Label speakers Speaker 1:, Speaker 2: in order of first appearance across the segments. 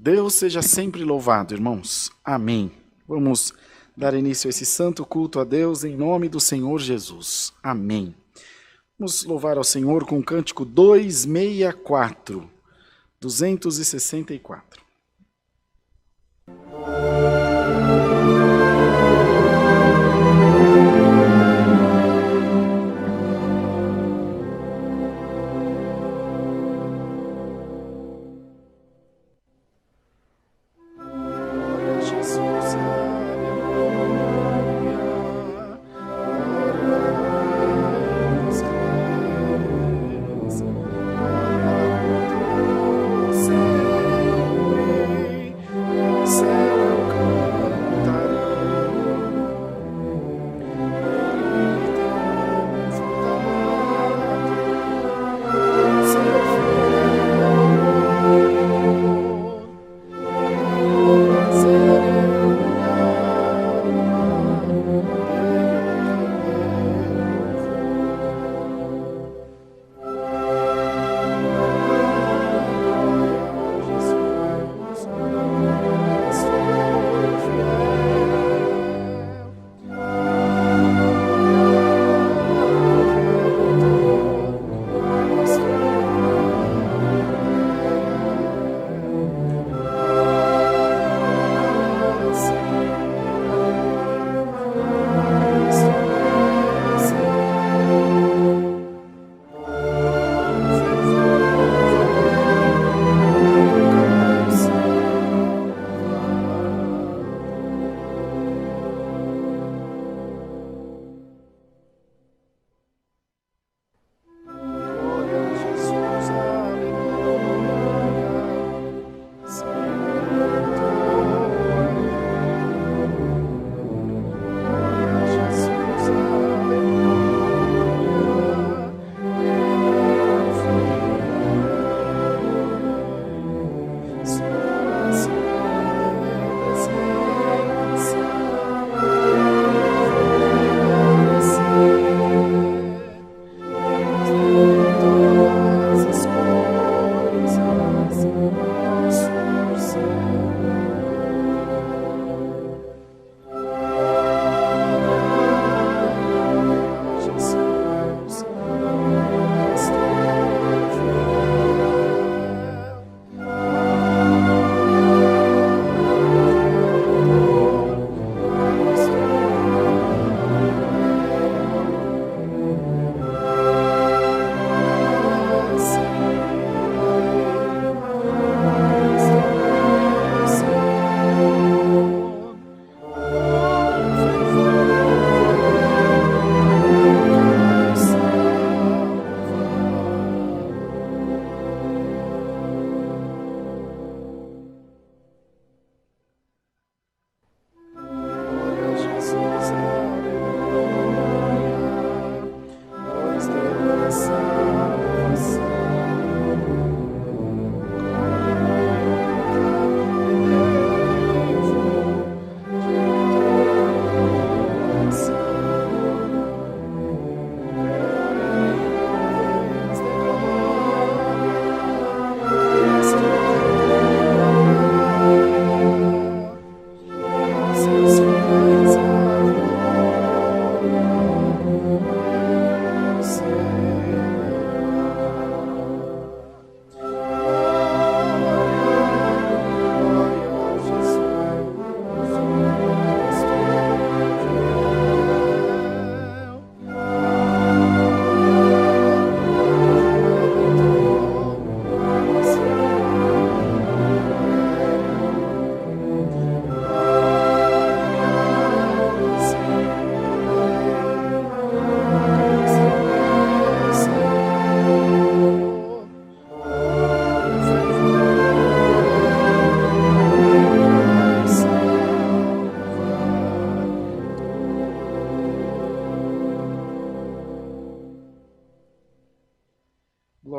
Speaker 1: Deus seja sempre louvado, irmãos. Amém. Vamos dar início a esse santo culto a Deus em nome do Senhor Jesus. Amém. Vamos louvar ao Senhor com o cântico 264, 264.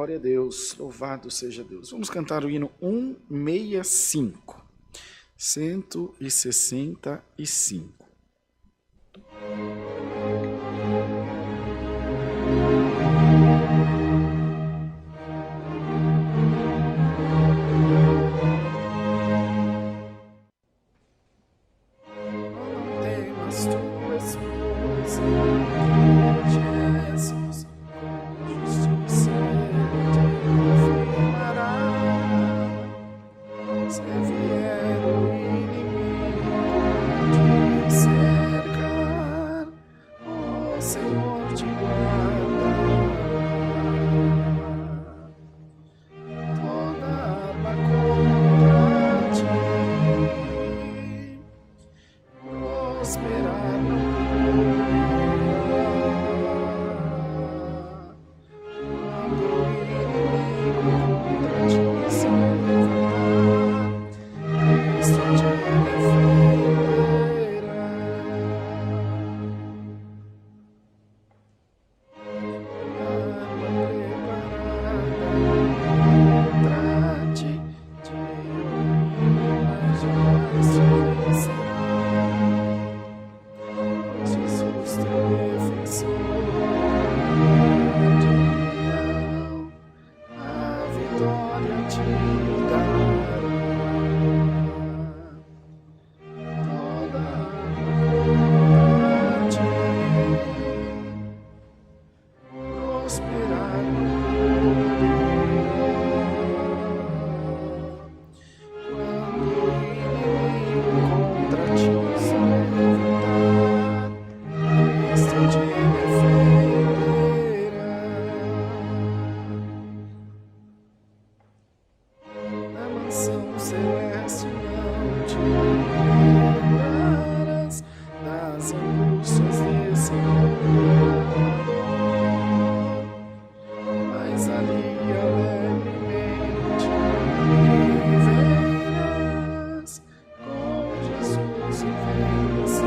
Speaker 1: Glória a Deus, louvado seja Deus. Vamos cantar o hino 165. 165. Senhor te guarda. Toda arma contra ti prosperar não poderá. Quando o inimigo contra ti se levantar, Cristo te defenderá. Celeste não te lembrarás das angústias desse mundo, mas ali alegremente viverás com Jesus e vencerás.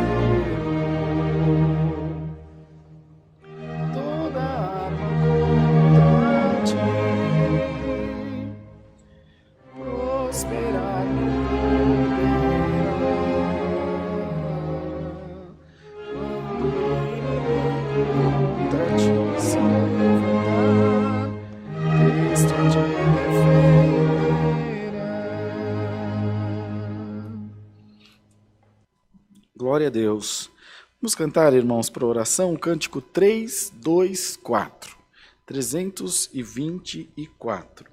Speaker 1: Toda arma contra ti prosperar não poderá. Quando o inimigo contra ti se levantar, Cristo te defenderá. Glória a Deus. Vamos cantar, irmãos, para a oração, o cântico 324. 324.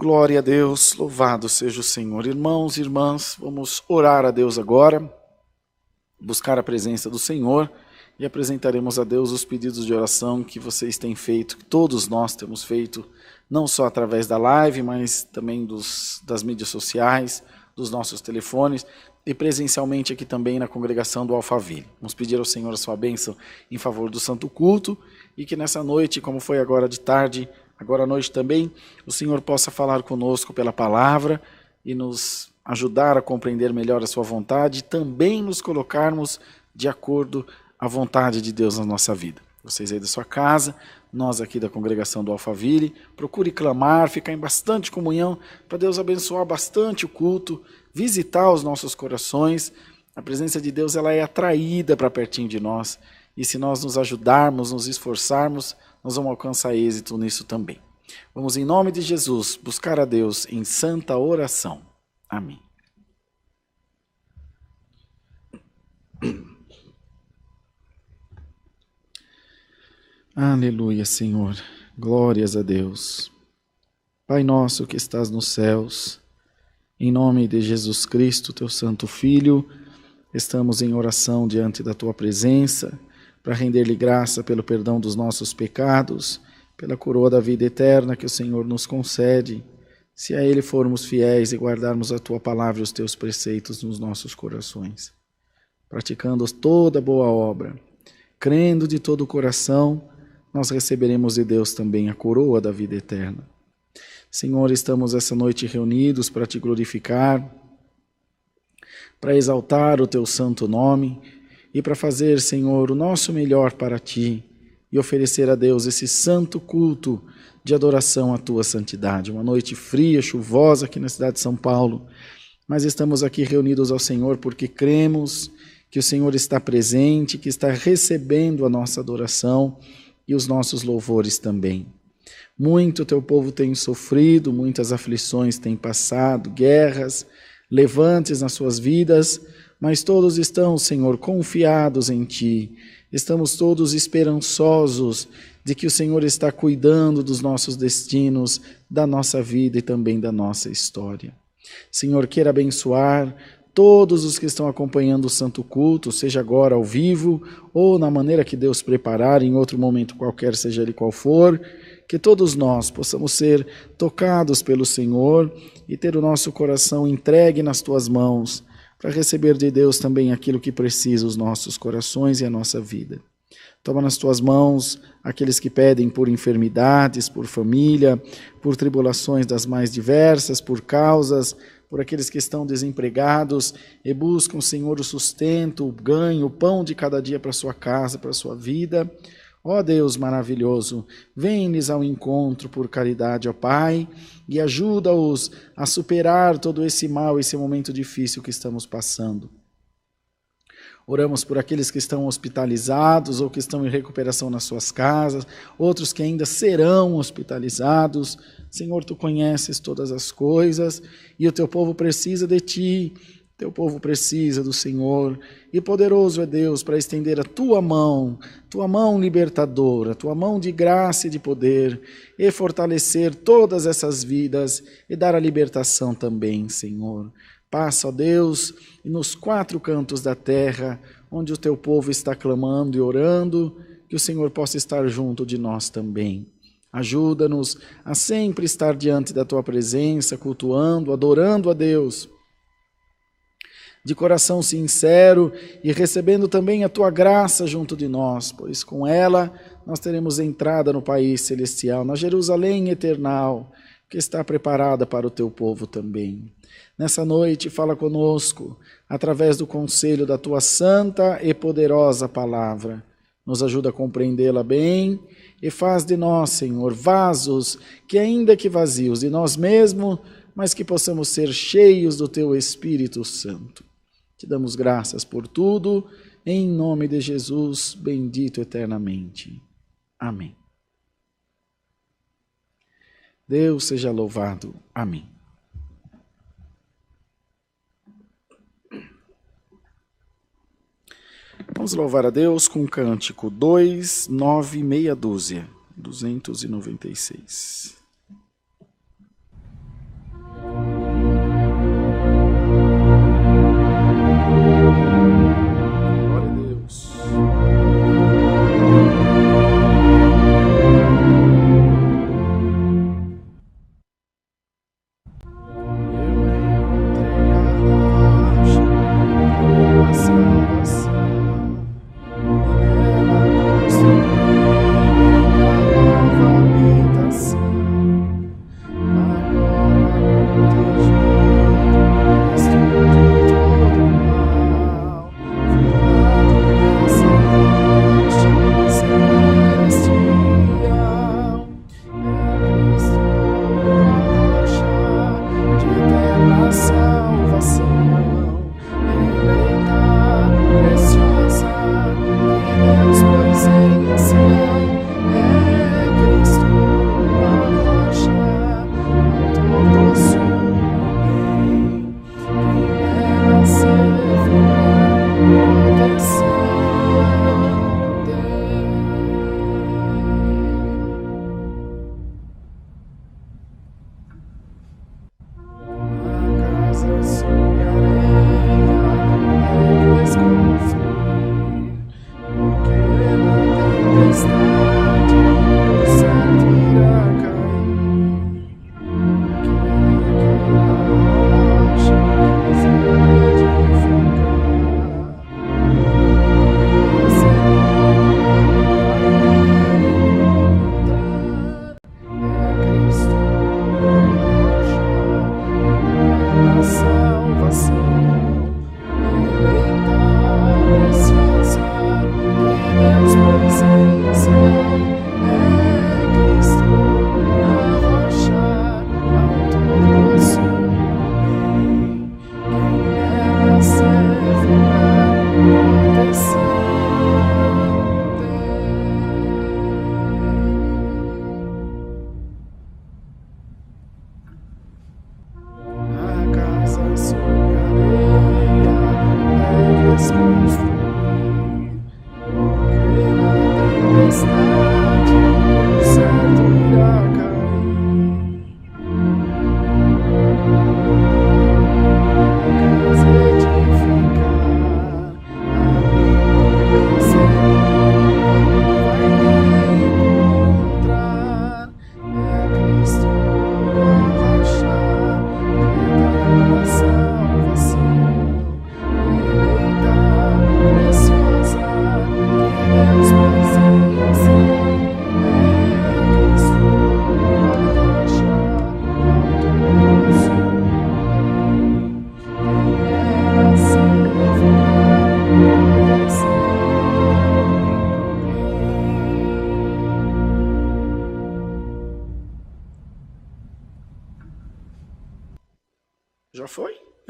Speaker 1: Glória a Deus, louvado seja o Senhor. Irmãos e irmãs, vamos orar a Deus agora, buscar a presença do Senhor e apresentaremos a Deus os pedidos de oração que vocês têm feito, que todos nós temos feito, não só através da live, mas também das mídias sociais, dos nossos telefones e presencialmente aqui também na congregação do Alphaville. Vamos pedir ao Senhor a sua bênção em favor do Santo Culto e que nessa noite, como foi agora de tarde, agora à noite também, o Senhor possa falar conosco pela palavra e nos ajudar a compreender melhor a sua vontade e também nos colocarmos de acordo à vontade de Deus na nossa vida. Vocês aí da sua casa, nós aqui da congregação do Alphaville, procure clamar, ficar em bastante comunhão para Deus abençoar bastante o culto, visitar os nossos corações. A presença de Deus ela é atraída para pertinho de nós e se nós nos ajudarmos, nos esforçarmos, nós vamos alcançar êxito nisso também. Vamos, em nome de Jesus, buscar a Deus em santa oração. Amém. Aleluia, Senhor. Glórias a Deus. Pai nosso que estás nos céus, em nome de Jesus Cristo, teu santo Filho, estamos em oração diante da tua presença, para render-lhe graça pelo perdão dos nossos pecados, pela coroa da vida eterna que o Senhor nos concede, se a Ele formos fiéis e guardarmos a Tua palavra e os Teus preceitos nos nossos corações. Praticando toda boa obra, crendo de todo o coração, nós receberemos de Deus também a coroa da vida eterna. Senhor, estamos essa noite reunidos para Te glorificar, para exaltar o Teu santo nome, e para fazer, Senhor, o nosso melhor para Ti e oferecer a Deus esse santo culto de adoração à Tua santidade. Uma noite fria, chuvosa aqui na cidade de São Paulo, mas estamos aqui reunidos ao Senhor porque cremos que o Senhor está presente, que está recebendo a nossa adoração e os nossos louvores também. Muito o Teu povo tem sofrido, muitas aflições têm passado, guerras, levantes nas suas vidas, mas todos estão, Senhor, confiados em Ti. Estamos todos esperançosos de que o Senhor está cuidando dos nossos destinos, da nossa vida e também da nossa história. Senhor, queira abençoar todos os que estão acompanhando o Santo Culto, seja agora ao vivo ou na maneira que Deus preparar, em outro momento qualquer, seja ele qual for, que todos nós possamos ser tocados pelo Senhor e ter o nosso coração entregue nas Tuas mãos, para receber de Deus também aquilo que precisa os nossos corações e a nossa vida. Toma nas Tuas mãos aqueles que pedem por enfermidades, por família, por tribulações das mais diversas, por causas, por aqueles que estão desempregados e buscam, Senhor, o sustento, o ganho, o pão de cada dia para a sua casa, para a sua vida. Ó Deus maravilhoso, vem-lhes ao encontro por caridade, ó Pai, e ajuda-os a superar todo esse mal, esse momento difícil que estamos passando. Oramos por aqueles que estão hospitalizados ou que estão em recuperação nas suas casas, outros que ainda serão hospitalizados. Senhor, Tu conheces todas as coisas e o Teu povo precisa de Ti. Teu povo precisa do Senhor, e poderoso é Deus para estender a Tua mão libertadora, Tua mão de graça e de poder, e fortalecer todas essas vidas e dar a libertação também, Senhor. Passa, ó Deus, nos 4 cantos da terra, onde o Teu povo está clamando e orando, que o Senhor possa estar junto de nós também. Ajuda-nos a sempre estar diante da Tua presença, cultuando, adorando a Deus, de coração sincero e recebendo também a Tua graça junto de nós, pois com ela nós teremos entrada no país celestial, na Jerusalém eternal, que está preparada para o Teu povo também. Nessa noite fala conosco, através do conselho da Tua santa e poderosa palavra. Nos ajuda a compreendê-la bem e faz de nós, Senhor, vasos que ainda que vazios de nós mesmos, mas que possamos ser cheios do Teu Espírito Santo. Te damos graças por tudo, em nome de Jesus, bendito eternamente. Amém. Deus seja louvado. Amém. Vamos louvar a Deus com o cântico 2, 9, meia dúzia, 296.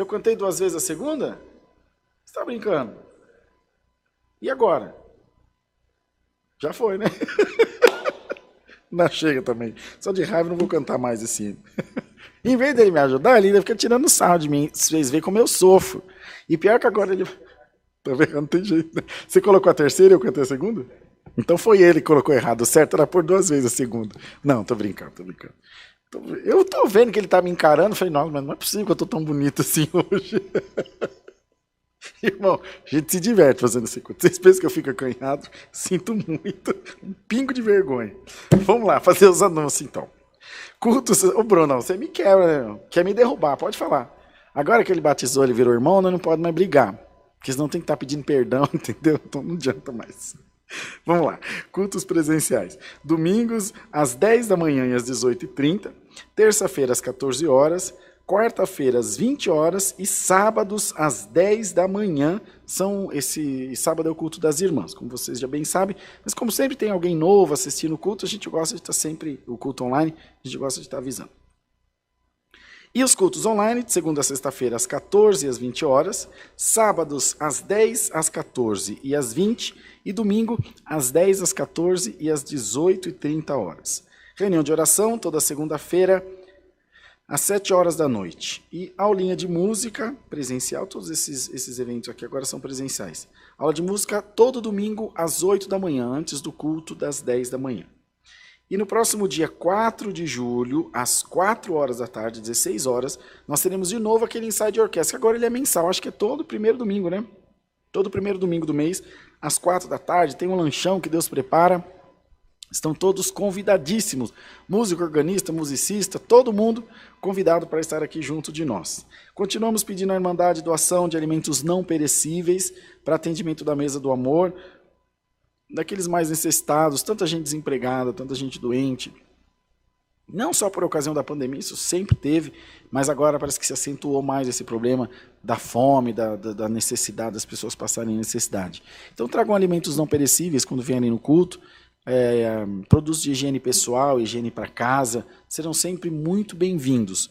Speaker 1: Eu cantei 2 vezes a segunda? Você está brincando? E agora? Já foi, né? Não chega também. Só de raiva não vou cantar mais esse hino. Em vez dele me ajudar, ele ainda fica tirando sarro de mim. Vocês veem como eu sofro. E pior que agora ele... Tá vendo? Não tem jeito. Né? Você colocou a terceira e eu cantei a segunda? Então foi ele que colocou errado. O certo era pôr 2 vezes a segunda. Não, tô brincando. Eu tô vendo que ele tá me encarando. Falei, nossa, mas não é possível que eu tô tão bonito assim hoje. Irmão, a gente se diverte fazendo esse culto. Vocês pensam que eu fico acanhado? Sinto muito. Um pingo de vergonha. Vamos lá, fazer os anúncios então. Cultos. Ô, Bruno, você me quebra, né? Quer me derrubar, pode falar. Agora que ele batizou, ele virou irmão, nós não pode mais brigar. Porque senão tem que estar pedindo perdão, entendeu? Então não adianta mais. Vamos lá. Cultos presenciais. Domingos, às 10 da manhã e às 18h30. Terça-feira, às 14 horas. Quarta-feira, às 20 horas. E sábados, às 10 da manhã. Esse sábado é o culto das irmãs, como vocês já bem sabem. Mas como sempre tem alguém novo assistindo o culto, a gente gosta de estar sempre, o culto online, a gente gosta de estar avisando. E os cultos online, de segunda a sexta-feira, às 14 e às 20 horas, sábados, às 10, às 14 e às 20, e domingo, às 10, às 14 e às 18h30 horas. Reunião de oração, toda segunda-feira, às 7 horas da noite. E aulinha de música presencial, todos esses eventos aqui agora são presenciais. Aula de música todo domingo, às 8 da manhã, antes do culto das 10 da manhã. E no próximo dia 4 de julho, às 4 horas da tarde, 16 horas, nós teremos de novo aquele ensaio de orquestra, que agora ele é mensal, acho que é todo primeiro domingo, né? Todo primeiro domingo do mês, às 4 da tarde, tem um lanchão que Deus prepara. Estão todos convidadíssimos, músico, organista, musicista, todo mundo convidado para estar aqui junto de nós. Continuamos pedindo à Irmandade doação de alimentos não perecíveis para atendimento da mesa do amor, daqueles mais necessitados, tanta gente desempregada, tanta gente doente. Não só por ocasião da pandemia, isso sempre teve, mas agora parece que se acentuou mais esse problema da fome, da necessidade, das pessoas passarem necessidade. Então tragam alimentos não perecíveis quando vierem no culto, produtos de higiene pessoal, higiene para casa, serão sempre muito bem-vindos.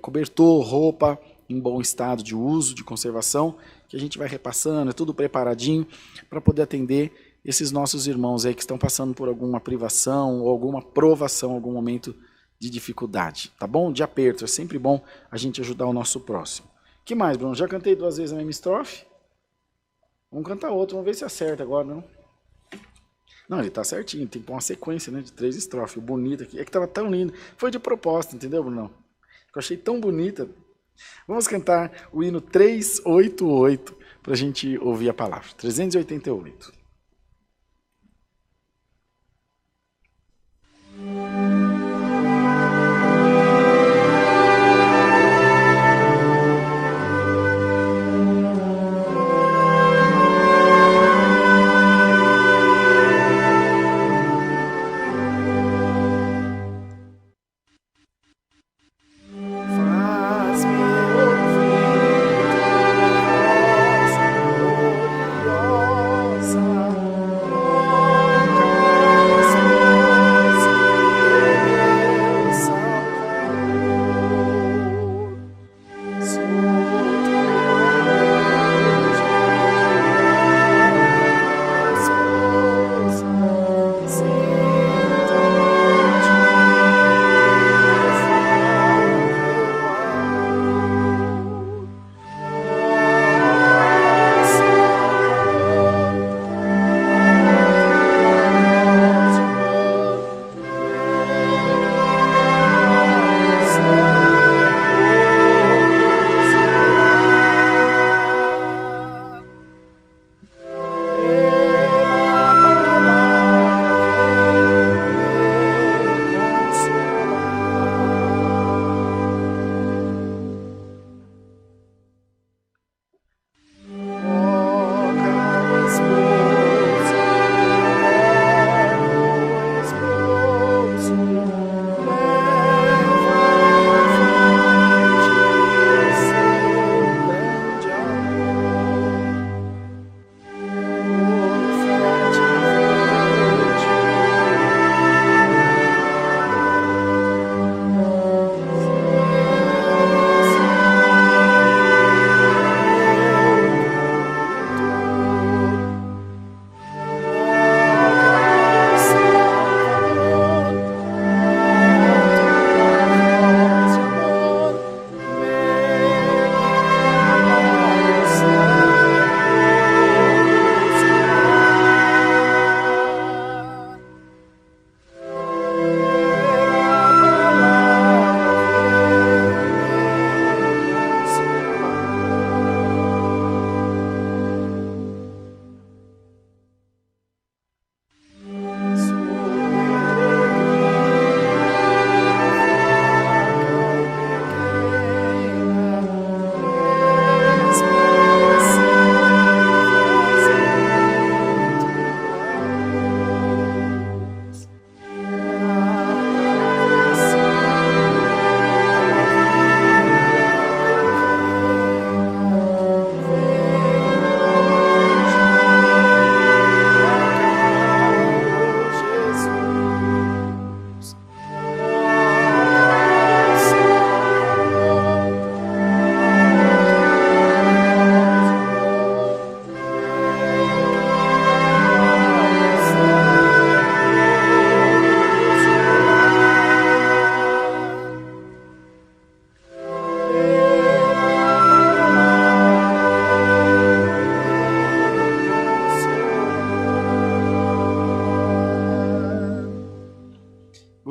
Speaker 1: Cobertor, roupa em bom estado de uso, de conservação, que a gente vai repassando, é tudo preparadinho para poder atender esses nossos irmãos aí que estão passando por alguma privação ou alguma provação, algum momento de dificuldade, tá bom? De aperto, é sempre bom a gente ajudar o nosso próximo. Que mais, Bruno? Já cantei 2 vezes a mesma estrofe? Vamos cantar outra, vamos ver se acerta agora, não? Não, ele tá certinho, tem que pôr uma sequência, né, de 3 estrofes, bonita aqui. É que tava tão lindo, foi de propósito, entendeu, Bruno? Eu achei tão bonita. Vamos cantar o hino 388 para a gente ouvir a palavra. 388.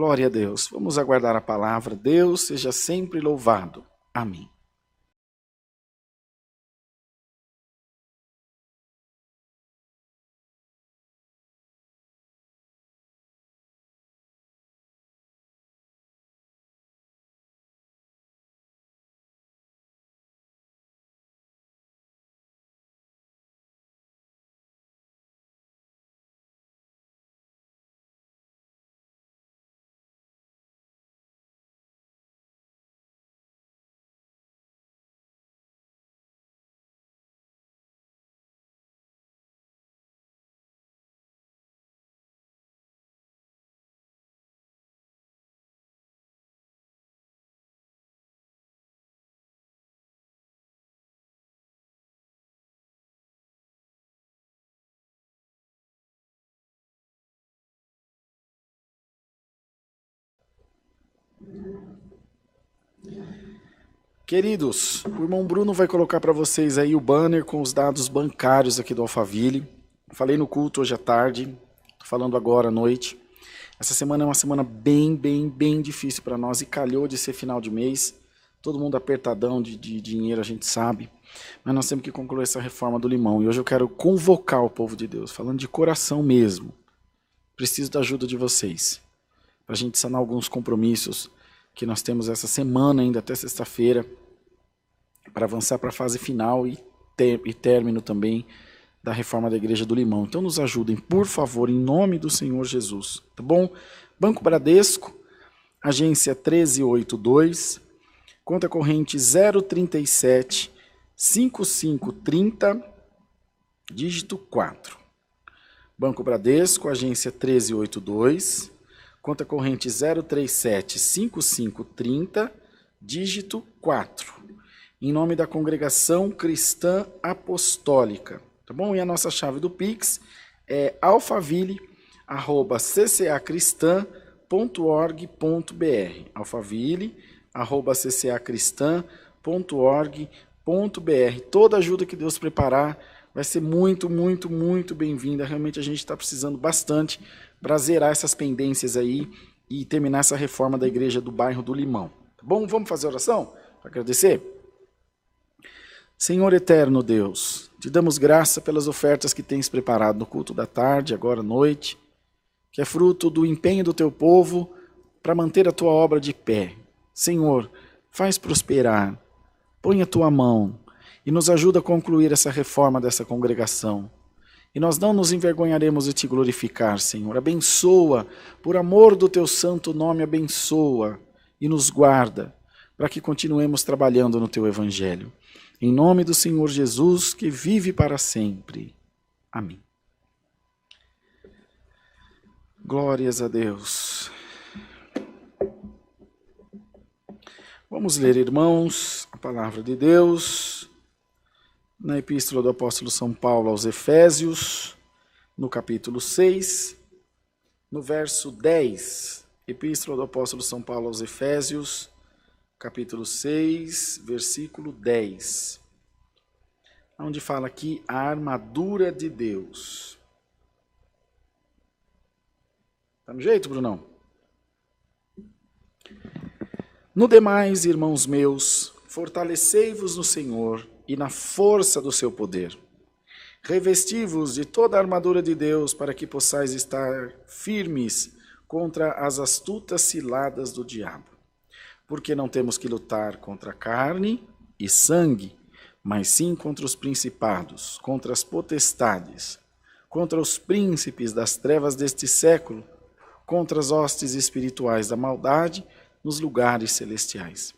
Speaker 1: Glória a Deus. Vamos aguardar a palavra. Deus seja sempre louvado. Amém. Queridos, o irmão Bruno vai colocar para vocês aí o banner com os dados bancários aqui do Alphaville. Falei no culto hoje à tarde, estou falando agora à noite. Essa semana é uma semana bem difícil para nós e calhou de ser final de mês. Todo mundo apertadão de dinheiro, a gente sabe. Mas nós temos que concluir essa reforma do limão. E hoje eu quero convocar o povo de Deus, falando de coração mesmo. Preciso da ajuda de vocês, para a gente sanar alguns compromissos que nós temos essa semana ainda, até sexta-feira, para avançar para a fase final e término também da reforma da Igreja do Limão. Então nos ajudem, por favor, em nome do Senhor Jesus, tá bom? Banco Bradesco, agência 1382, conta corrente 037 5530, dígito 4. Banco Bradesco, agência 1382, conta corrente 037 5530, dígito 4. Em nome da Congregação Cristã Apostólica, tá bom? E a nossa chave do Pix é alphaville@ccacristã.org.br, alphaville@ccacristã.org.br. Toda ajuda que Deus preparar vai ser muito bem-vinda. Realmente a gente está precisando bastante para zerar essas pendências aí e terminar essa reforma da igreja do bairro do Limão. Tá bom? Vamos fazer oração para agradecer? Senhor eterno Deus, te damos graça pelas ofertas que tens preparado no culto da tarde, agora à noite, que é fruto do empenho do teu povo para manter a tua obra de pé. Senhor, faz prosperar, põe a tua mão e nos ajuda a concluir essa reforma dessa congregação. E nós não nos envergonharemos de te glorificar, Senhor. Abençoa, por amor do teu santo nome, abençoa e nos guarda, para que continuemos trabalhando no teu evangelho. Em nome do Senhor Jesus, que vive para sempre. Amém. Glórias a Deus. Vamos ler, irmãos, a palavra de Deus na Epístola do Apóstolo São Paulo aos Efésios, no capítulo 6, no verso 10. Epístola do Apóstolo São Paulo aos Efésios, capítulo 6, versículo 10. Onde fala aqui a armadura de Deus. Tá no jeito, Brunão? No demais, irmãos meus, fortalecei-vos no Senhor e na força do seu poder. Revesti-vos de toda a armadura de Deus para que possais estar firmes contra as astutas ciladas do diabo. Porque não temos que lutar contra carne e sangue, mas sim contra os principados, contra as potestades, contra os príncipes das trevas deste século, contra as hostes espirituais da maldade nos lugares celestiais.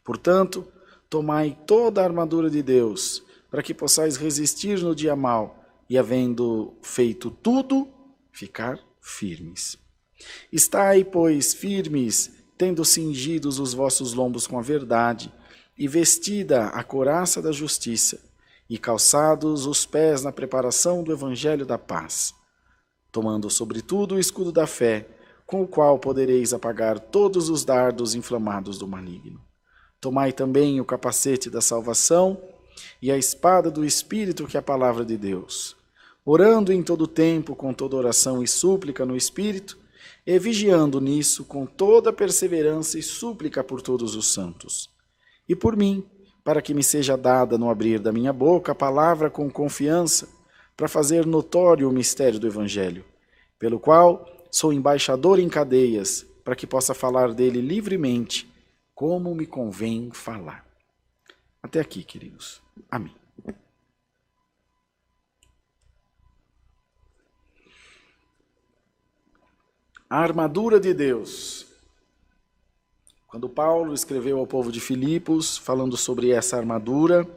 Speaker 1: Portanto, tomai toda a armadura de Deus, para que possais resistir no dia mau, e havendo feito tudo, ficar firmes. Estai, pois, firmes, tendo cingidos os vossos lombos com a verdade, e vestida a couraça da justiça, e calçados os pés na preparação do evangelho da paz, tomando sobretudo o escudo da fé, com o qual podereis apagar todos os dardos inflamados do maligno. Tomai também o capacete da salvação e a espada do Espírito, que é a palavra de Deus, orando em todo tempo com toda oração e súplica no Espírito, e vigiando nisso com toda perseverança e súplica por todos os santos. E por mim, para que me seja dada no abrir da minha boca a palavra com confiança, para fazer notório o mistério do Evangelho, pelo qual sou embaixador em cadeias, para que possa falar dele livremente, como me convém falar. Até aqui, queridos. Amém. A armadura de Deus. Quando Paulo escreveu ao povo de Filipos, falando sobre essa armadura,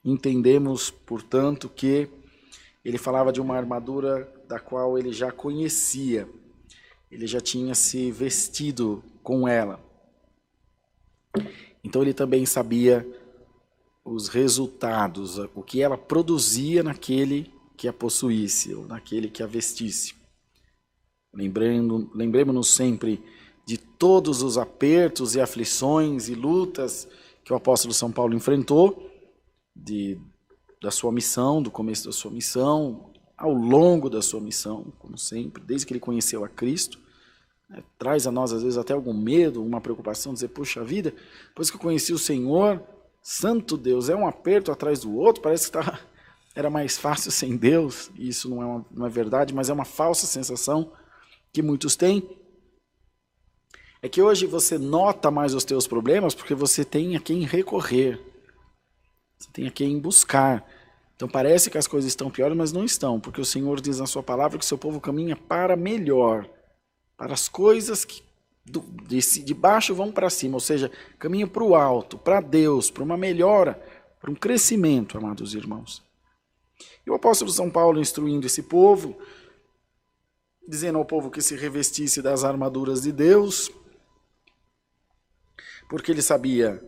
Speaker 1: entendemos, portanto, que ele falava de uma armadura da qual ele já conhecia, ele já tinha se vestido com ela. Então ele também sabia os resultados, o que ela produzia naquele que a possuísse, ou naquele que a vestisse. Lembremos-nos sempre de todos os apertos e aflições e lutas que o apóstolo São Paulo enfrentou, da sua missão, do começo da sua missão, ao longo da sua missão, como sempre, desde que ele conheceu a Cristo. Traz a nós, às vezes, até algum medo, uma preocupação, dizer, puxa vida, depois que eu conheci o Senhor, santo Deus, é um aperto atrás do outro, parece que era mais fácil sem Deus, e isso não é verdade, mas é uma falsa sensação que muitos têm. É que hoje você nota mais os teus problemas porque você tem a quem recorrer, você tem a quem buscar. Então parece que as coisas estão piores, mas não estão, porque o Senhor diz na sua palavra que o seu povo caminha para melhor, para as coisas que de baixo vão para cima, ou seja, caminham para o alto, para Deus, para uma melhora, para um crescimento, amados irmãos. E o apóstolo São Paulo instruindo esse povo, dizendo ao povo que se revestisse das armaduras de Deus, porque ele sabia,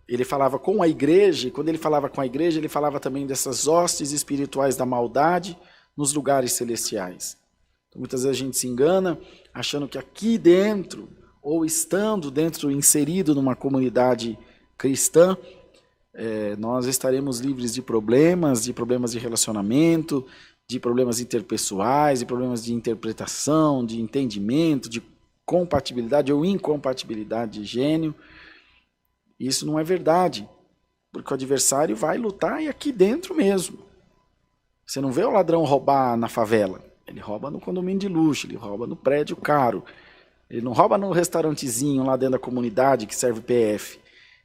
Speaker 1: ele falava com a igreja, e quando ele falava com a igreja, ele falava também dessas hostes espirituais da maldade nos lugares celestiais. Então, muitas vezes a gente se engana, achando que aqui dentro, ou estando dentro, inserido numa comunidade cristã, nós estaremos livres de problemas de relacionamento, de problemas interpessoais, de problemas de interpretação, de entendimento, de compatibilidade ou incompatibilidade de gênio. Isso não é verdade, porque o adversário vai lutar e aqui dentro mesmo. Você não vê o ladrão roubar na favela, ele rouba no condomínio de luxo, ele rouba no prédio caro, ele não rouba no restaurantezinho lá dentro da comunidade que serve PF,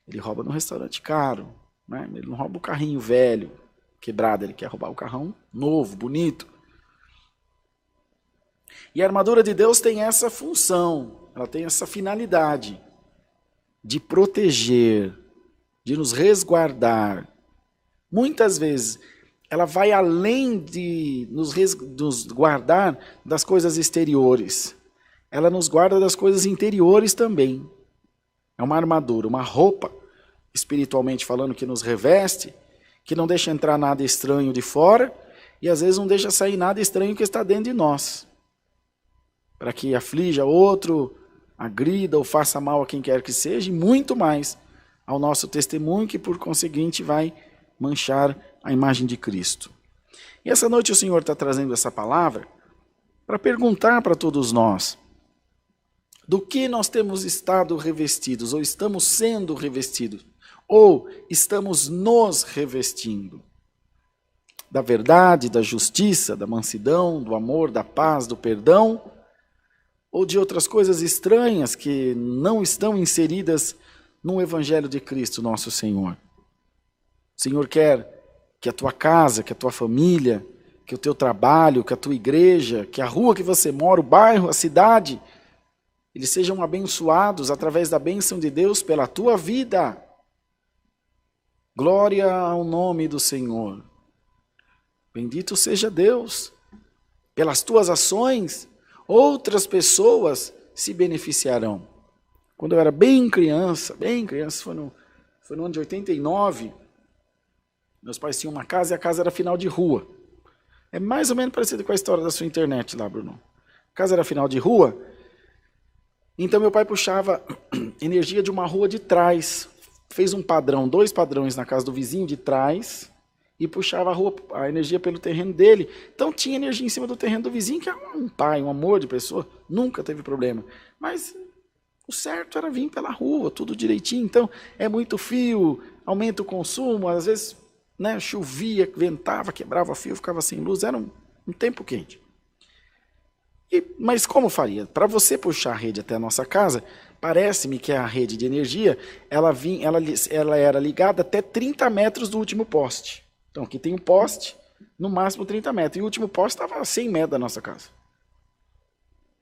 Speaker 1: ele rouba no restaurante caro, né? Ele não rouba o carrinho velho, quebrado, ele quer roubar o carrão novo, bonito. E a armadura de Deus tem essa função, ela tem essa finalidade de proteger, de nos resguardar. Muitas vezes ela vai além de nos guardar das coisas exteriores. Ela nos guarda das coisas interiores também. É uma armadura, uma roupa, espiritualmente falando, que nos reveste, que não deixa entrar nada estranho de fora e às vezes não deixa sair nada estranho que está dentro de nós. Para que aflija outro, agrida ou faça mal a quem quer que seja, e muito mais ao nosso testemunho, que por conseguinte vai manchar a imagem de Cristo. E essa noite o Senhor está trazendo essa palavra para perguntar para todos nós do que nós temos estado revestidos, ou estamos sendo revestidos, ou estamos nos revestindo. Da verdade, da justiça, da mansidão, do amor, da paz, do perdão, ou de outras coisas estranhas que não estão inseridas no Evangelho de Cristo, nosso Senhor. O Senhor quer que a tua casa, que a tua família, que o teu trabalho, que a tua igreja, que a rua que você mora, o bairro, a cidade, eles sejam abençoados através da bênção de Deus pela tua vida. Glória ao nome do Senhor. Bendito seja Deus. Pelas tuas ações, outras pessoas se beneficiarão. Quando eu era bem criança, foi no ano de 89, meus pais tinham uma casa e a casa era final de rua. É mais ou menos parecido com a história da sua internet lá, Bruno. A casa era final de rua, então meu pai puxava energia de uma rua de trás. Fez um padrão, 2 padrões na casa do vizinho de trás, e puxava a energia pelo terreno dele. Então tinha energia em cima do terreno do vizinho, que é um pai, um amor de pessoa, nunca teve problema. Mas o certo era vir pela rua, tudo direitinho. Então é muito fio, aumenta o consumo, às vezes, né, chovia, ventava, quebrava fio, ficava sem luz, era um tempo quente. Mas como faria? Para você puxar a rede até a nossa casa, parece-me que a rede de energia, ela era ligada até 30 metros do último poste. Então aqui tem um poste, no máximo 30 metros, e o último poste estava a 100 metros da nossa casa.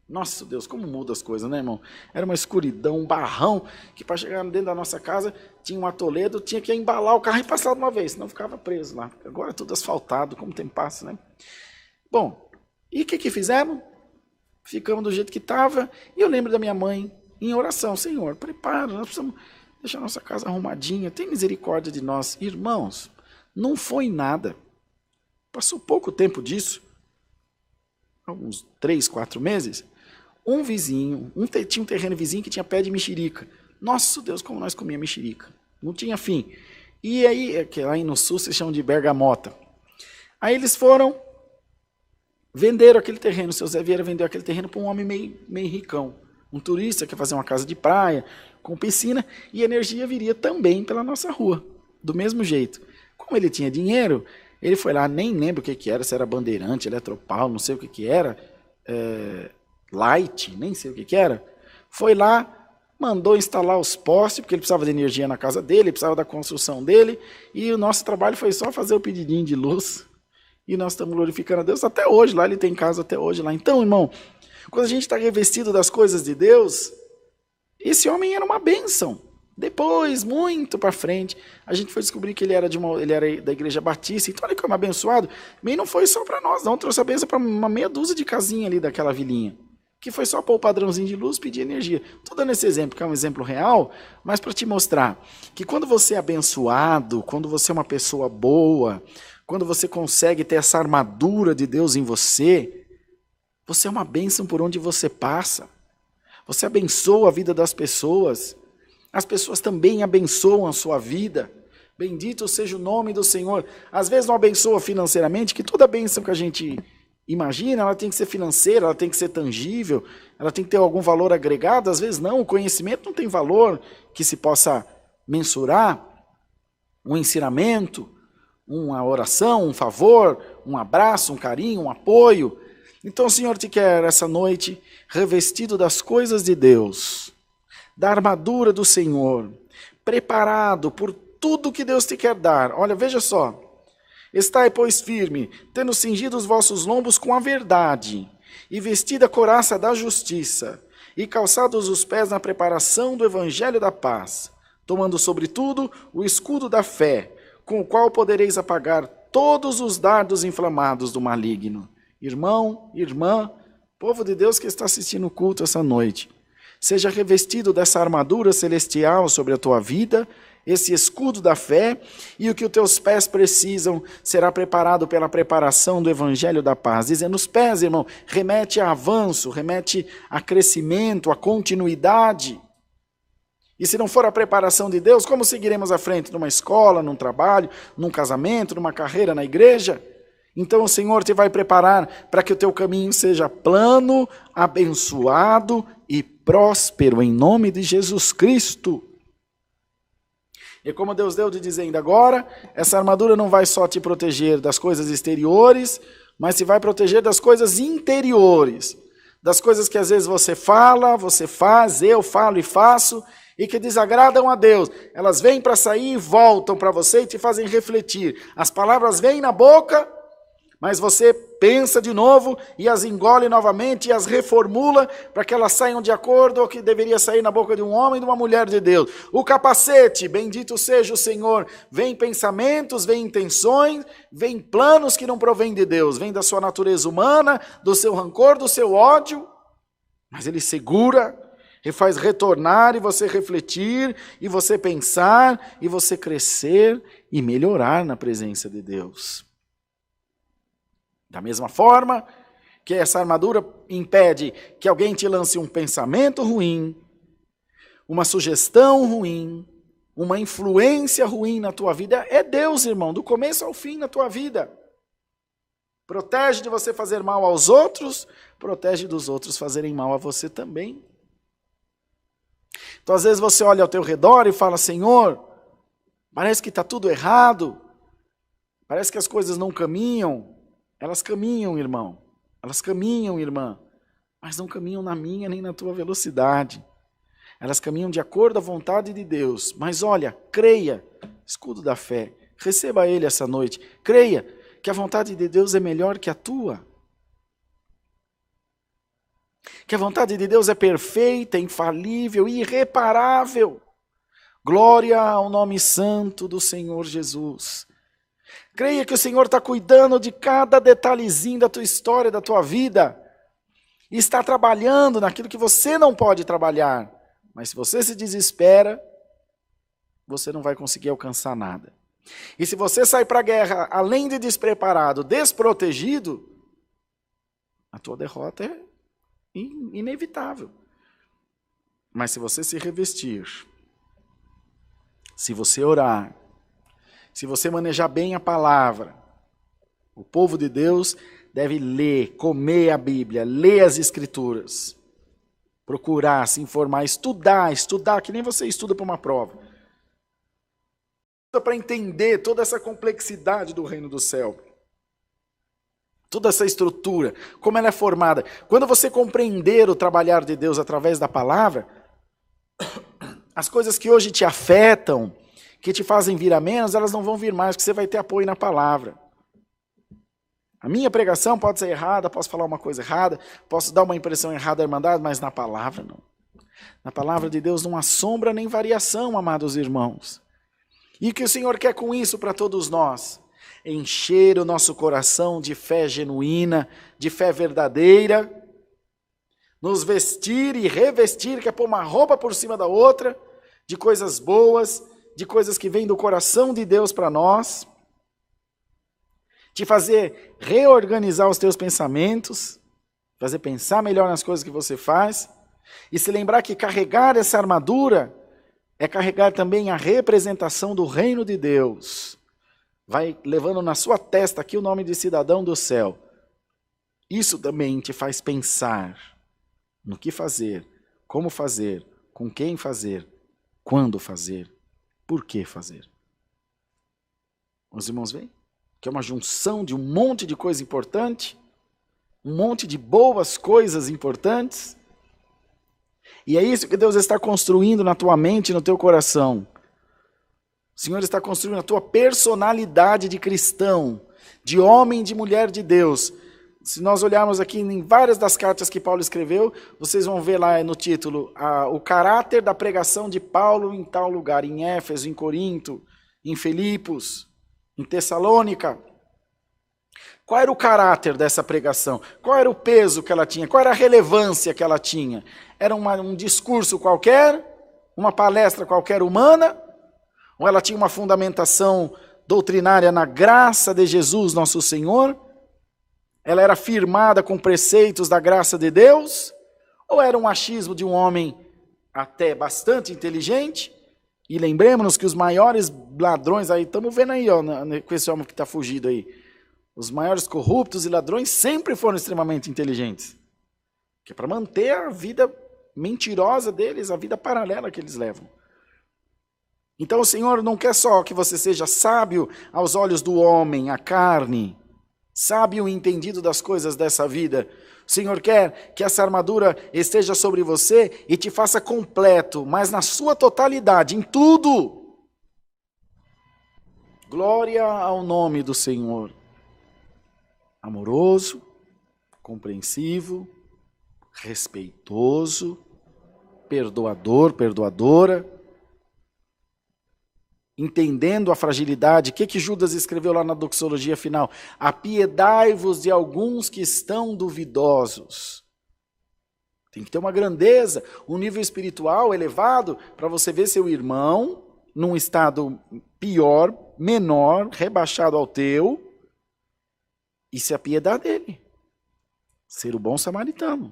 Speaker 1: Nossa Deus, como muda as coisas, né, irmão? Era uma escuridão, um barrão, que para chegar dentro da nossa casa tinha um atoledo, tinha que embalar o carro e passar de uma vez, senão ficava preso lá. Agora é tudo asfaltado, como o tempo passa, né? Bom, e o que fizemos? Ficamos do jeito que estava, e eu lembro da minha mãe em oração: Senhor, prepara, nós precisamos deixar nossa casa arrumadinha, tem misericórdia de nós. Irmãos, não foi nada. Passou pouco tempo disso, alguns 3, 4 meses, um vizinho, tinha um terreno vizinho que tinha pé de mexerica. Nossa Deus, como nós comíamos mexerica. Não tinha fim. E aí, que lá no sul se chama de bergamota. Aí eles foram, venderam aquele terreno, seu Zé Vieira vendeu aquele terreno para um homem meio ricão. Um turista que ia fazer uma casa de praia, com piscina, e a energia viria também pela nossa rua, do mesmo jeito. Como ele tinha dinheiro, ele foi lá, nem lembro o que era, se era Bandeirante, Eletropaulo, não sei o que era, Light, nem sei o que era. Foi lá, mandou instalar os postes, porque ele precisava de energia na casa dele, precisava da construção dele, e o nosso trabalho foi só fazer o pedidinho de luz. E nós estamos glorificando a Deus até hoje, lá ele tem casa até hoje lá. Então, irmão, quando a gente está revestido das coisas de Deus, esse homem era uma bênção. Depois, muito para frente, a gente foi descobrir que ele era da Igreja Batista. Então, olha como abençoado. Mas não foi só para nós, não. Trouxe a bênção para uma meia dúzia de casinha ali daquela vilinha, que foi só pôr o padrãozinho de luz, pedir energia. Estou dando esse exemplo, que é um exemplo real, mas para te mostrar que quando você é abençoado, quando você é uma pessoa boa, quando você consegue ter essa armadura de Deus em você, você é uma bênção por onde você passa. Você abençoa a vida das pessoas. As pessoas também abençoam a sua vida. Bendito seja o nome do Senhor. Às vezes não abençoa financeiramente, que toda bênção que a gente imagina, ela tem que ser financeira, ela tem que ser tangível, ela tem que ter algum valor agregado. Às vezes não, o conhecimento não tem valor que se possa mensurar. Um ensinamento, uma oração, um favor, um abraço, um carinho, um apoio. Então o Senhor te quer essa noite revestido das coisas de Deus, da armadura do Senhor, preparado por tudo que Deus te quer dar. Olha, veja só. Estai, pois, firme, tendo cingido os vossos lombos com a verdade, e vestida a couraça da justiça, e calçados os pés na preparação do evangelho da paz, tomando sobretudo o escudo da fé, com o qual podereis apagar todos os dardos inflamados do maligno. Irmão, irmã, povo de Deus que está assistindo o culto essa noite, seja revestido dessa armadura celestial sobre a tua vida, esse escudo da fé, e o que os teus pés precisam será preparado pela preparação do evangelho da paz. Dizendo, os pés, irmão, remete a avanço, remete a crescimento, a continuidade. E se não for a preparação de Deus, como seguiremos à frente? Numa escola, num trabalho, num casamento, numa carreira na igreja? Então o Senhor te vai preparar para que o teu caminho seja plano, abençoado e próspero, em nome de Jesus Cristo. E como Deus deu de dizer ainda agora, essa armadura não vai só te proteger das coisas exteriores, mas te vai proteger das coisas interiores. Das coisas que às vezes você fala, você faz, eu falo e faço, e que desagradam a Deus. Elas vêm para sair e voltam para você e te fazem refletir. As palavras vêm na boca, mas você pensa de novo e as engole novamente e as reformula para que elas saiam de acordo com o que deveria sair na boca de um homem e de uma mulher de Deus. O capacete, bendito seja o Senhor, vem pensamentos, vem intenções, vem planos que não provêm de Deus, vem da sua natureza humana, do seu rancor, do seu ódio, mas ele segura e faz retornar e você refletir e você pensar e você crescer e melhorar na presença de Deus. Da mesma forma que essa armadura impede que alguém te lance um pensamento ruim, uma sugestão ruim, uma influência ruim na tua vida, é Deus, irmão, do começo ao fim na tua vida. Protege de você fazer mal aos outros, protege dos outros fazerem mal a você também. Então, às vezes você olha ao teu redor e fala, Senhor, parece que está tudo errado, parece que as coisas não caminham. Elas caminham, irmão, elas caminham, irmã, mas não caminham na minha nem na tua velocidade. Elas caminham de acordo à vontade de Deus. Mas olha, creia, escudo da fé, receba Ele essa noite. Creia que a vontade de Deus é melhor que a tua. Que a vontade de Deus é perfeita, infalível, irreparável. Glória ao nome santo do Senhor Jesus. Creia que o Senhor está cuidando de cada detalhezinho da tua história, da tua vida. E está trabalhando naquilo que você não pode trabalhar. Mas se você se desespera, você não vai conseguir alcançar nada. E se você sai para a guerra, além de despreparado, desprotegido, a tua derrota é inevitável. Mas se você se revestir, se você orar, se você manejar bem a palavra, o povo de Deus deve ler, comer a Bíblia, ler as Escrituras, procurar, se informar, estudar, que nem você estuda para uma prova. Para entender toda essa complexidade do reino do céu. Toda essa estrutura, como ela é formada. Quando você compreender o trabalhar de Deus através da palavra, as coisas que hoje te afetam, que te fazem vir a menos, elas não vão vir mais, porque você vai ter apoio na palavra. A minha pregação pode ser errada, posso falar uma coisa errada, posso dar uma impressão errada à Irmandade, mas na palavra não. Na palavra de Deus não há sombra nem variação, amados irmãos. E o que o Senhor quer com isso para todos nós? Encher o nosso coração de fé genuína, de fé verdadeira, nos vestir e revestir, que é pôr uma roupa por cima da outra, de coisas boas, de coisas que vêm do coração de Deus para nós, te fazer reorganizar os teus pensamentos, fazer pensar melhor nas coisas que você faz, e se lembrar que carregar essa armadura é carregar também a representação do reino de Deus. Vai levando na sua testa aqui o nome de cidadão do céu. Isso também te faz pensar no que fazer, como fazer, com quem fazer, quando fazer, por que fazer. Os irmãos veem? Que é uma junção de um monte de coisa importante, um monte de boas coisas importantes. E é isso que Deus está construindo na tua mente e no teu coração. O Senhor está construindo a tua personalidade de cristão, de homem e de mulher de Deus. Se nós olharmos aqui em várias das cartas que Paulo escreveu, vocês vão ver lá no título, o caráter da pregação de Paulo em tal lugar, em Éfeso, em Corinto, em Filipos, em Tessalônica. Qual era o caráter dessa pregação? Qual era o peso que ela tinha? Qual era a relevância que ela tinha? Era um discurso qualquer? Uma palestra qualquer humana? Ou ela tinha uma fundamentação doutrinária na graça de Jesus, nosso Senhor? Ela era firmada com preceitos da graça de Deus? Ou era um achismo de um homem até bastante inteligente? E lembremos-nos que os maiores ladrões, aí estamos vendo aí, ó, com esse homem que está fugido aí, os maiores corruptos e ladrões sempre foram extremamente inteligentes. Que é para manter a vida mentirosa deles, a vida paralela que eles levam. Então o Senhor não quer só que você seja sábio aos olhos do homem, a carne, sábio e entendido das coisas dessa vida. O Senhor quer que essa armadura esteja sobre você e te faça completo, mas na sua totalidade, em tudo. Glória ao nome do Senhor. Amoroso, compreensivo, respeitoso, perdoador, perdoadora, entendendo a fragilidade. O que Judas escreveu lá na doxologia final? Apiedai-vos de alguns que estão duvidosos. Tem que ter uma grandeza, um nível espiritual elevado para você ver seu irmão num estado pior, menor, rebaixado ao teu, e se apiedar dele. Ser o bom samaritano.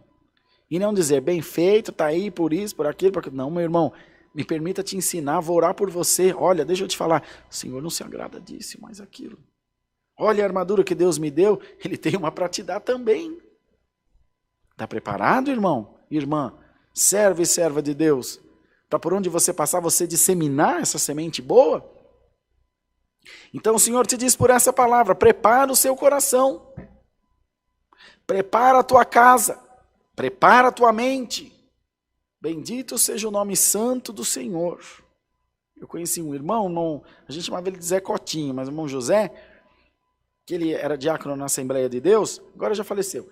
Speaker 1: E não dizer, bem feito, está aí por isso, por aquilo, por aquilo. Não, meu irmão, Me permita te ensinar, vou orar por você. Olha, deixa eu te falar, o Senhor não se agrada disso, mas aquilo. Olha a armadura que Deus me deu, Ele tem uma para te dar também. Está preparado, irmão? Irmã, servo e serva de Deus, para por onde você passar, você disseminar essa semente boa? Então o Senhor te diz por essa palavra, prepara o seu coração, prepara a tua casa, prepara a tua mente. Bendito seja o nome santo do Senhor. Eu conheci um irmão, a gente chamava ele de Zé Cotinho, mas o irmão José, que ele era diácono na Assembleia de Deus, agora já faleceu.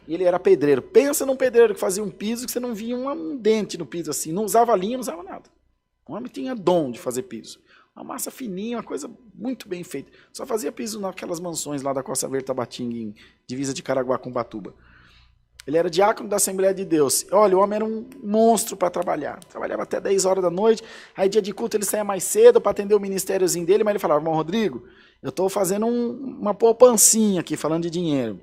Speaker 1: E ele era pedreiro. Pensa num pedreiro que fazia um piso que você não via um dente no piso assim, não usava linha, não usava nada. O homem tinha dom de fazer piso. Uma massa fininha, uma coisa muito bem feita. Só fazia piso naquelas mansões lá da Costa Verde, Tabatinga, em divisa de Caraguá com Ubatuba. Ele era diácono da Assembleia de Deus. Olha, o homem era um monstro para trabalhar. Trabalhava até 10 horas da noite. Aí dia de culto ele saía mais cedo para atender o ministériozinho dele, mas ele falava, irmão Rodrigo, eu estou fazendo uma poupancinha aqui, falando de dinheiro.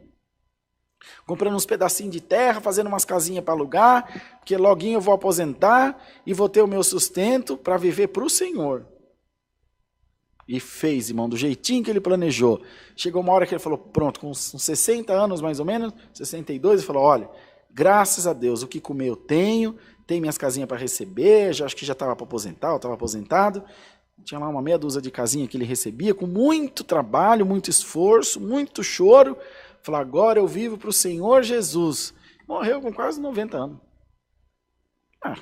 Speaker 1: Comprando uns pedacinhos de terra, fazendo umas casinhas para alugar, porque loguinho eu vou aposentar e vou ter o meu sustento para viver para o Senhor. E fez, irmão, do jeitinho que ele planejou. Chegou uma hora que ele falou, pronto, com uns 60 anos mais ou menos, 62, ele falou, olha, graças a Deus, o que comer eu tenho minhas casinhas para receber, acho que já estava para aposentar, eu estava aposentado. Tinha lá uma meia dúzia de casinha que ele recebia, com muito trabalho, muito esforço, muito choro. Falou, agora eu vivo para o Senhor Jesus. Morreu com quase 90 anos.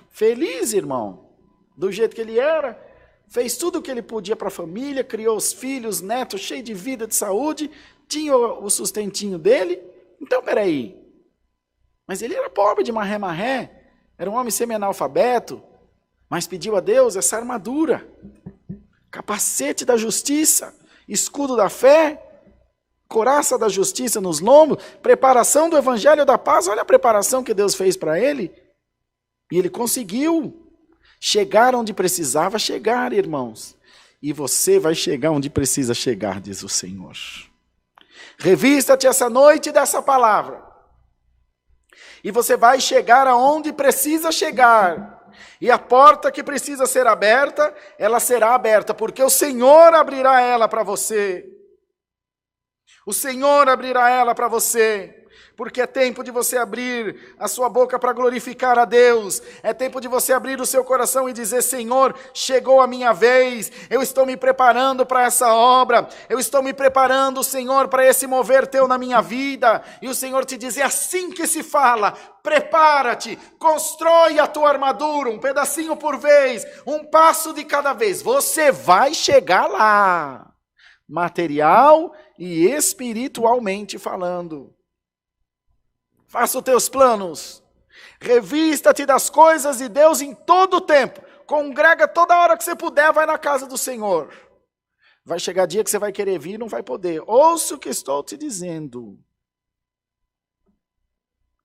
Speaker 1: Feliz, irmão, do jeito que ele era. Fez tudo o que ele podia para a família, criou os filhos, netos, cheio de vida, de saúde. Tinha o sustentinho dele. Então, peraí. Mas ele era pobre de marré-marré. Era um homem semi-analfabeto. Mas pediu a Deus essa armadura. Capacete da justiça. Escudo da fé. Coraça da justiça nos lombos, preparação do evangelho da paz, olha a preparação que Deus fez para ele. E ele conseguiu chegar onde precisava chegar, irmãos. E você vai chegar onde precisa chegar, diz o Senhor. Revista-te essa noite dessa palavra. E você vai chegar aonde precisa chegar. E a porta que precisa ser aberta, ela será aberta, porque o Senhor abrirá ela para você. O Senhor abrirá ela para você, porque é tempo de você abrir a sua boca para glorificar a Deus, é tempo de você abrir o seu coração e dizer, Senhor, chegou a minha vez, eu estou me preparando para essa obra, eu estou me preparando, Senhor, para esse mover teu na minha vida, e o Senhor te diz, é assim que se fala, prepara-te, constrói a tua armadura, um pedacinho por vez, um passo de cada vez, você vai chegar lá. Material e espiritualmente falando. Faça os teus planos. Revista-te das coisas de Deus em todo o tempo. Congrega toda hora que você puder, vai na casa do Senhor. Vai chegar dia que você vai querer vir e não vai poder. Ouça o que estou te dizendo.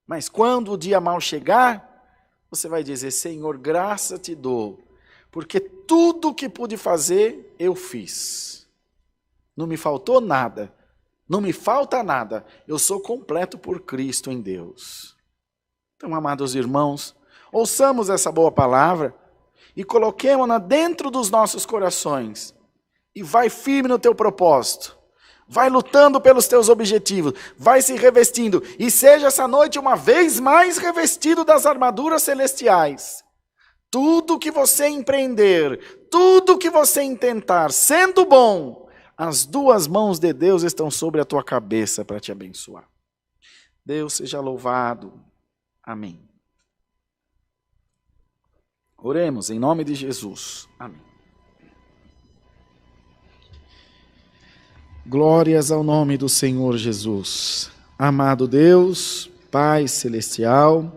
Speaker 1: Mas quando o dia mal chegar, você vai dizer, Senhor, graça te dou, porque tudo o que pude fazer, eu fiz. Não me faltou nada, não me falta nada, eu sou completo por Cristo em Deus. Então, amados irmãos, ouçamos essa boa palavra e coloquemos-na dentro dos nossos corações. E vai firme no teu propósito, vai lutando pelos teus objetivos, vai se revestindo, e seja essa noite uma vez mais revestido das armaduras celestiais. Tudo que você empreender, tudo que você intentar, sendo bom, as duas mãos de Deus estão sobre a tua cabeça para te abençoar. Deus seja louvado. Amém. Oremos em nome de Jesus. Amém. Glórias ao nome do Senhor Jesus. Amado Deus, Pai Celestial,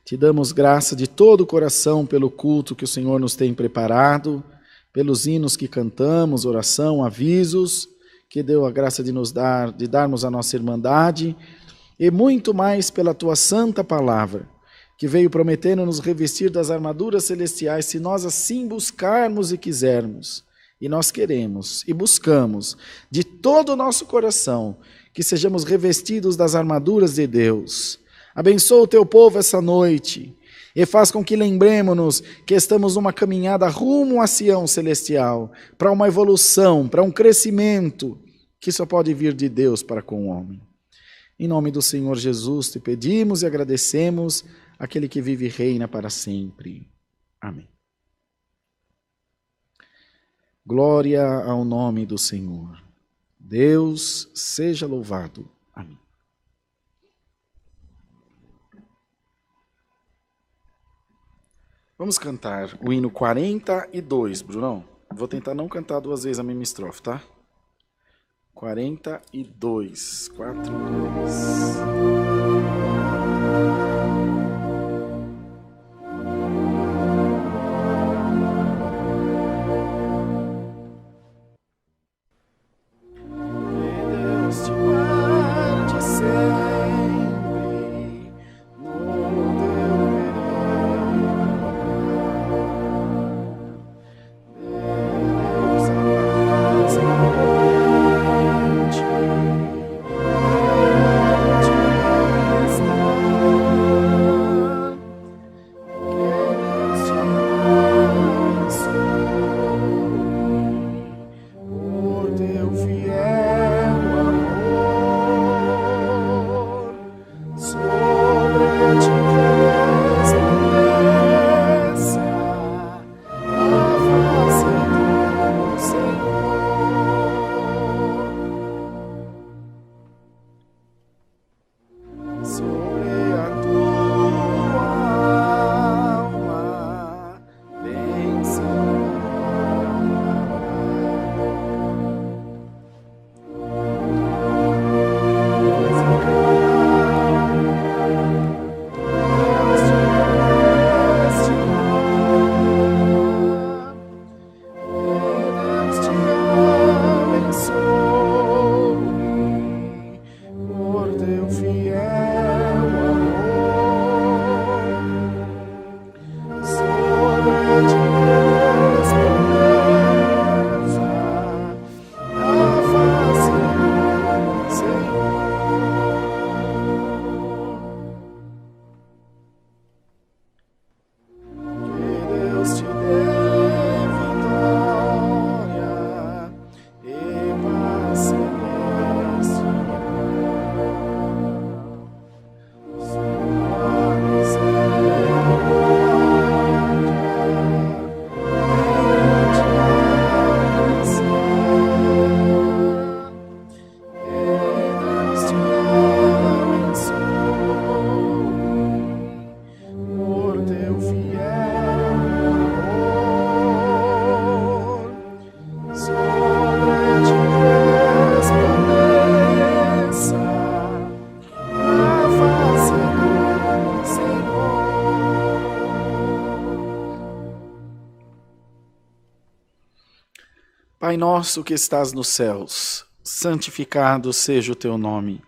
Speaker 1: te damos graça de todo o coração pelo culto que o Senhor nos tem preparado, pelos hinos que cantamos, oração, avisos, que deu a graça de nos darmos a nossa irmandade, e muito mais pela tua santa palavra, que veio prometendo nos revestir das armaduras celestiais, se nós assim buscarmos e quisermos. E nós queremos e buscamos de todo o nosso coração que sejamos revestidos das armaduras de Deus. Abençoa o teu povo essa noite e faz com que lembremos-nos que estamos numa caminhada rumo a Sião celestial, para uma evolução, para um crescimento que só pode vir de Deus para com o homem. Em nome do Senhor Jesus te pedimos e agradecemos, aquele que vive e reina para sempre. Amém. Glória ao nome do Senhor. Deus seja louvado. Amém. Vamos cantar o hino 42, Brunão. Vou tentar não cantar duas vezes a mesma estrofe, tá? 42, 4, 2. Pai nosso que estás nos céus, santificado seja o teu nome.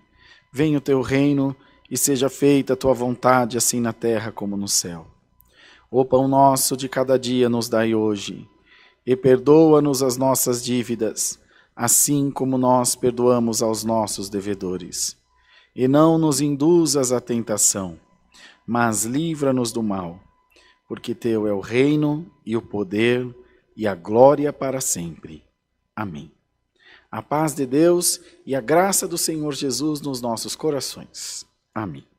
Speaker 1: Venha o teu reino e seja feita a tua vontade, assim na terra como no céu. O pão nosso de cada dia nos dai hoje, e perdoa-nos as nossas dívidas, assim como nós perdoamos aos nossos devedores. E não nos induzas à tentação, mas livra-nos do mal, porque teu é o reino e o poder e a glória para sempre. Amém. A paz de Deus e a graça do Senhor Jesus nos nossos corações. Amém.